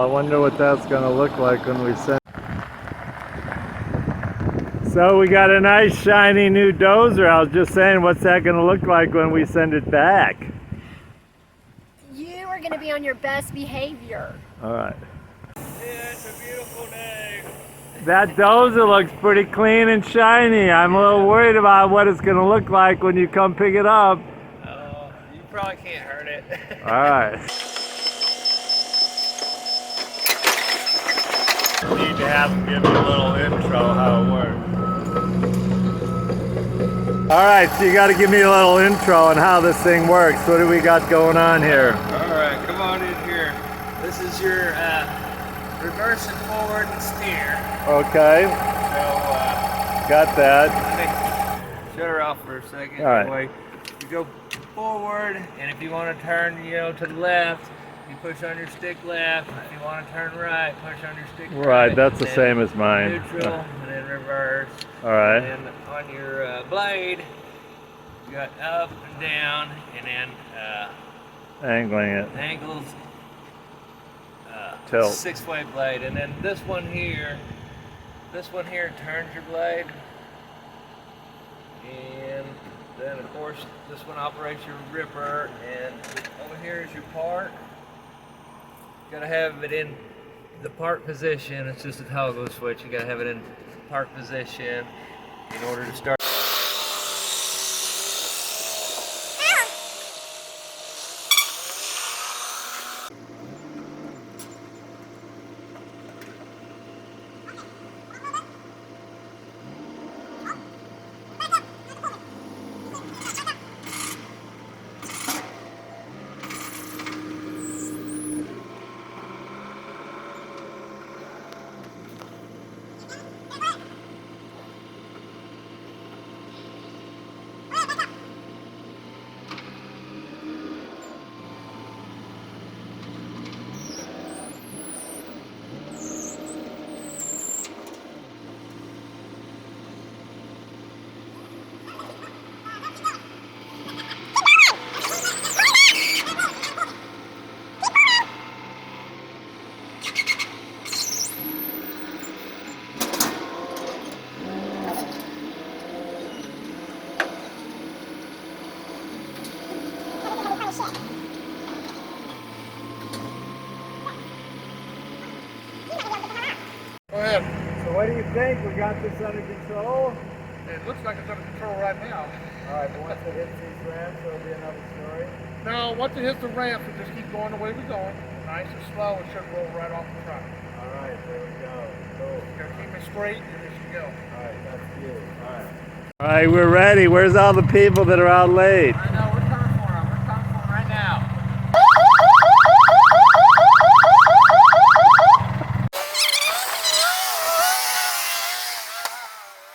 wonder what that's going to look like when we send. So we got a nice shiny new Dozer. I was just saying, what's that going to look like when we send it back? You are going to be on your best behavior. All right. Yeah, it's a beautiful day. That Dozer looks pretty clean and shiny. I'm a little worried about what it's going to look like when you come pick it up. Oh, you probably can't hurt it. All right. Need to have them give me a little intro how it works. All right, so you got to give me a little intro on how this thing works. What do we got going on here? All right, come on in here. This is your reverse and forward and steer. Okay. So, got that. let me shut her off for a second. All right. Anyway, you go forward, and if you want to turn, to the left, you push on your stick left. If you want to turn right, push on your stick right. Right, that's the same as mine. Neutral, and then reverse. All right. And then on your blade, you got up and down, and then Angling it. angles, Tilt. 6-way blade. And then this one here turns your blade. And then of course this one operates your ripper, and over here is your park. You gotta have it in the park position. It's just a toggle switch. You gotta have it in park position in order to start. Go ahead. So what do you think? We got this under control? It looks like it's under control right now. All right, but once it hits these ramps, it'll be another story. Now, once it hits the ramp, we just keep going the way we're going. Nice and slow, it should roll right off the truck. All right, there we go. Cool. You gotta keep it straight, and it should go. All right, that's you. All right. All right, we're ready. Where's all the people that are out late? I know, we're coming for them. We're coming for them right now.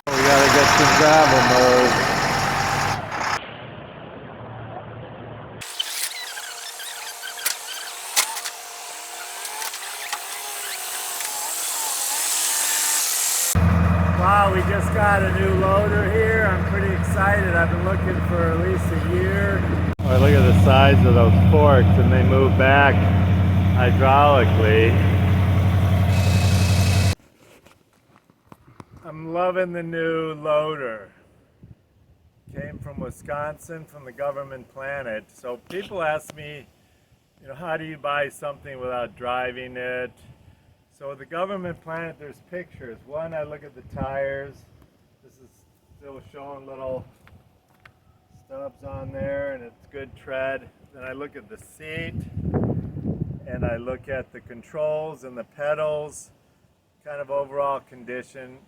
We gotta get some gravel mode. Wow, we just got a new loader here. I'm pretty excited. I've been looking for at least a year. Oh, look at the size of those forks, and they move back hydraulically. I'm loving the new loader. Came from Wisconsin, from the government Planet. So people ask me, how do you buy something without driving it? So with the government Planet, there's pictures. One, I look at the tires. This is still showing little stubs on there, and it's good tread. Then I look at the seat, and I look at the controls and the pedals, kind of overall condition.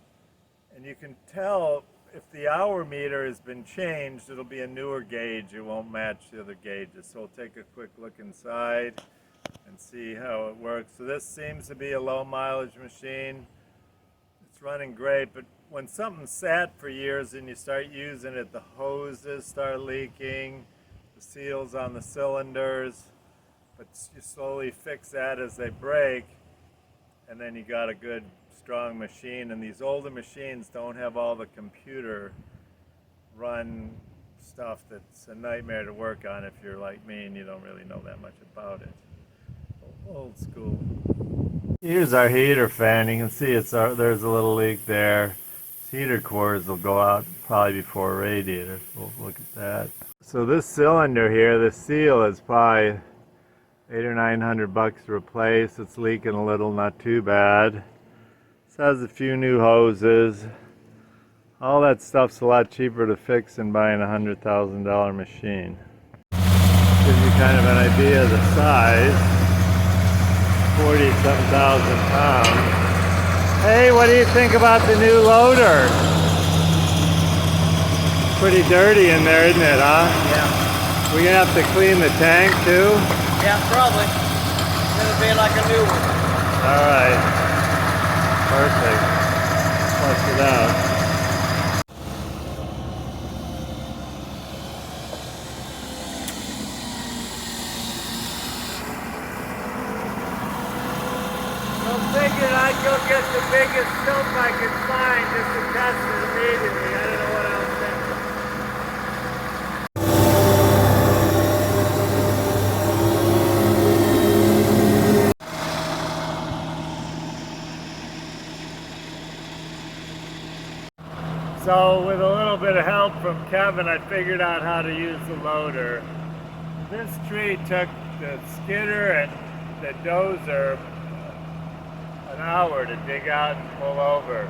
And you can tell if the hour meter has been changed, it'll be a newer gauge. It won't match the other gauges. So we'll take a quick look inside and see how it works. So this seems to be a low mileage machine. It's running great, but when something's sat for years and you start using it, the hoses start leaking, the seals on the cylinders, but you slowly fix that as they break, and then you got a good strong machine. And these older machines don't have all the computer run stuff that's a nightmare to work on if you're like me and you don't really know that much about it. Old school. Here's our heater fan. You can see there's a little leak there. This heater cores will go out probably before radiator. We'll look at that. So this cylinder here, the seal is probably $800 or $900 to replace. It's leaking a little, not too bad. This has a few new hoses. All that stuff's a lot cheaper to fix than buying a $100,000 machine. Gives you kind of an idea of the size. 40-something thousand pounds. Hey, what do you think about the new loader? Pretty dirty in there, isn't it, huh? Yeah. We're gonna have to clean the tank too? Yeah, probably. It'll be like a new one. Alright. Perfect. Flush it out. Figured I'd go get the biggest stump I could find just to test it immediately. I don't know what I was thinking. So with a little bit of help from Kevin, I figured out how to use the loader. This tree took the skidder and the dozer an hour to dig out and pull over.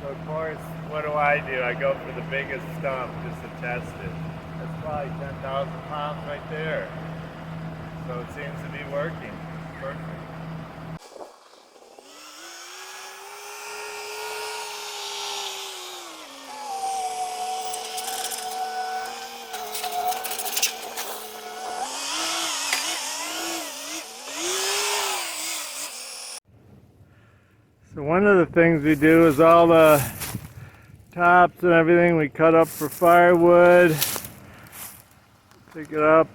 So of course, what do? I go for the biggest stump just to test it. That's probably 10,000 pounds right there. So it seems to be working. Perfect. So one of the things we do is all the tops and everything we cut up for firewood, pick it up,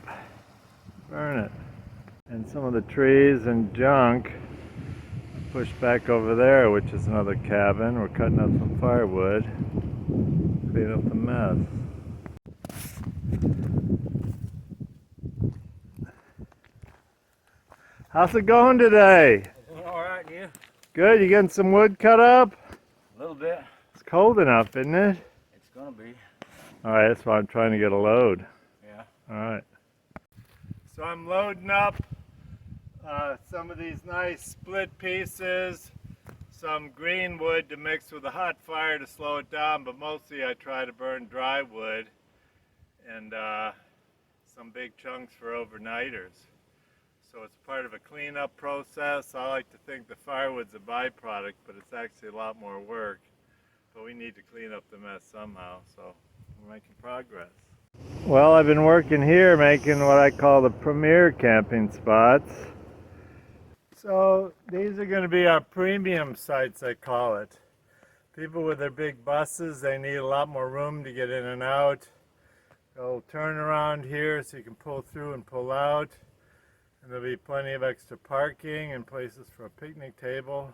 burn it. And some of the trees and junk push back over there, which is another cabin. We're cutting up some firewood, clean up the mess. How's it going today? Doing all right, you? Good, you getting some wood cut up? A little bit. It's cold enough, isn't it? It's gonna be. Alright, that's why I'm trying to get a load. Yeah. Alright. So I'm loading up some of these nice split pieces, some green wood to mix with a hot fire to slow it down, but mostly I try to burn dry wood, and some big chunks for overnighters. So it's part of a cleanup process. I like to think the firewood's a byproduct, but it's actually a lot more work. But we need to clean up the mess somehow, so we're making progress. Well, I've been working here making what I call the premier camping spots. So these are going to be our premium sites, I call it. People with their big buses, they need a lot more room to get in and out. They'll turn around here so you can pull through and pull out. And there'll be plenty of extra parking and places for a picnic table.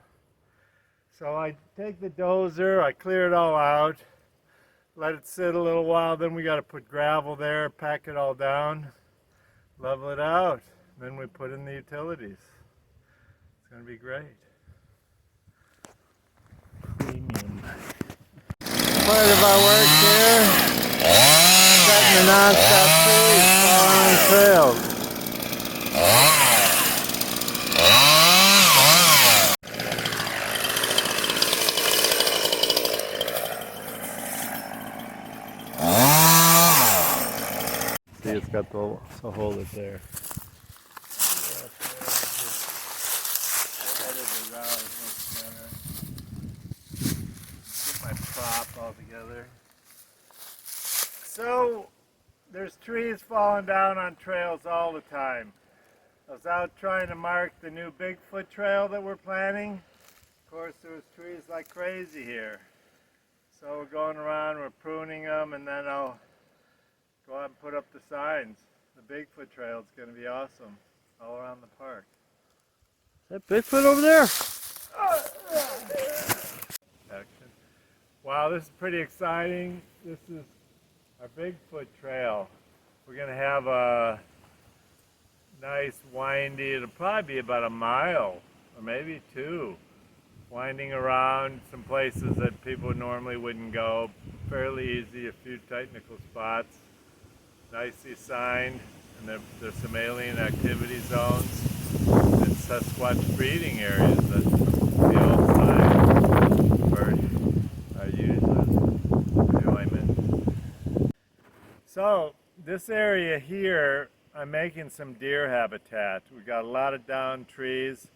So I take the dozer, I clear it all out, let it sit a little while, then we got to put gravel there, pack it all down, level it out, then we put in the utilities. It's going to be great. Premium. Part of our work here, setting the non-stop trees, following trails. See, it's got the, so hold it there. Get my prop all together. So, there's trees falling down on trails all the time. I was out trying to mark the new Bigfoot trail that we're planning. Of course, there was trees like crazy here. So we're going around, we're pruning them, and then I'll go out and put up the signs. The Bigfoot trail is going to be awesome all around the park. Is that Bigfoot over there? Action. Wow, this is pretty exciting. This is our Bigfoot trail. We're going to have a nice windy, it'll probably be about a mile or maybe 2, winding around some places that people normally wouldn't go. Fairly easy, a few technical spots, nicely signed, and there's some alien activity zones and Sasquatch breeding areas that the old sign are using enjoyment. So this area here, I'm making some deer habitat. We've got a lot of downed trees,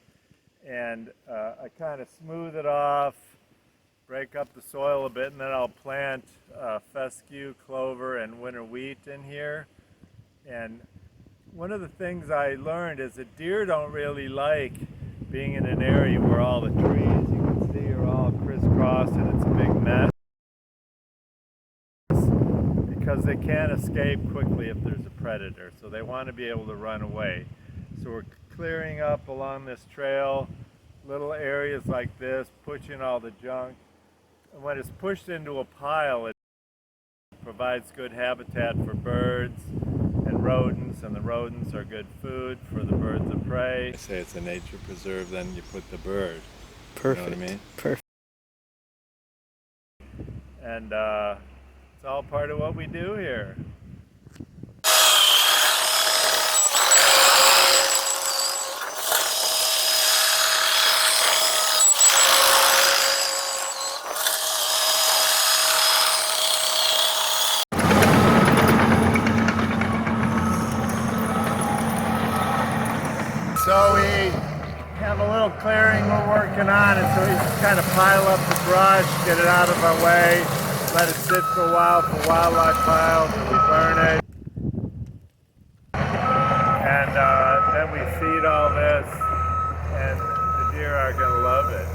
and I kind of smooth it off, break up the soil a bit, and then I'll plant fescue, clover, and winter wheat in here. And one of the things I learned is that deer don't really like being in an area where all the trees, you can see, are all crisscrossed and it's a big mess, because they can't escape quickly if there's a predator. So they want to be able to run away. So we're clearing up along this trail little areas like this, pushing all the junk. And when it's pushed into a pile, it provides good habitat for birds and rodents, and the rodents are good food for the birds of prey. I say it's a nature preserve, then you put the bird. Perfect. You know what I mean? Perfect. And it's all part of what we do here. So we have a little clearing we're working on, and so we just kind of pile up the brush, get it out of our way, let it sit for a while for wildlife piles, and we burn it. And then we feed all this, and the deer are going to love it.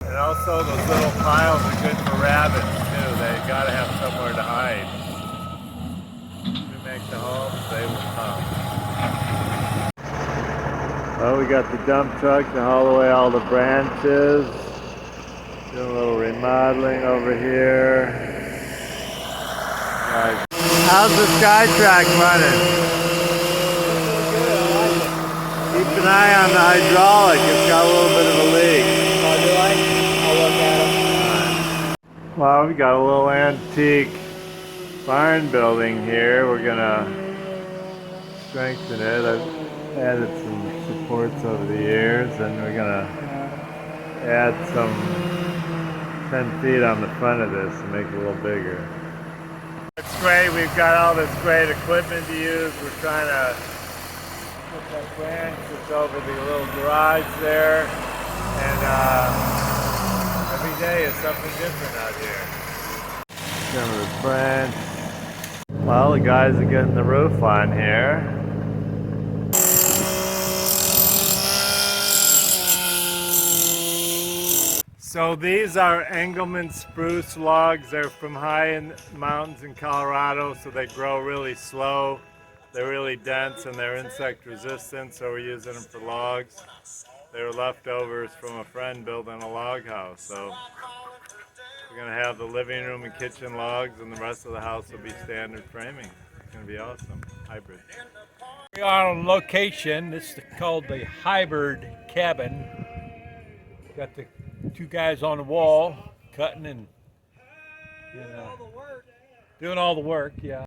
And also those little piles are good for rabbits too. They got to have somewhere to hide. Make the homes, they will come. Well, we got the dump truck to haul away all the branches. Doing a little remodeling over here. Right. How's the SkyTrack running? Keep an eye on the hydraulic. It's got a little bit of a leak. Oh, do I? I'll look at it. Well, we got a little antique barn building here. We're gonna strengthen it. I've added some supports over the years, and we're gonna add some 10 feet on the front of this to make it a little bigger. It's great. We've got all this great equipment to use. We're trying to put that branch that's over the little garage there, and every day is something different out here. Some of the branch. Well, the guys are getting the roof on here. So these are Engelmann spruce logs. They're from high in mountains in Colorado, so they grow really slow. They're really dense and they're insect resistant, so we're using them for logs. They were leftovers from a friend building a log house. So we're going to have the living room and kitchen logs, and the rest of the house will be standard framing. It's going to be awesome. Hybrid. We are on location. This is called the hybrid cabin. Got the 2 guys on the wall cutting and doing all the work. Yeah.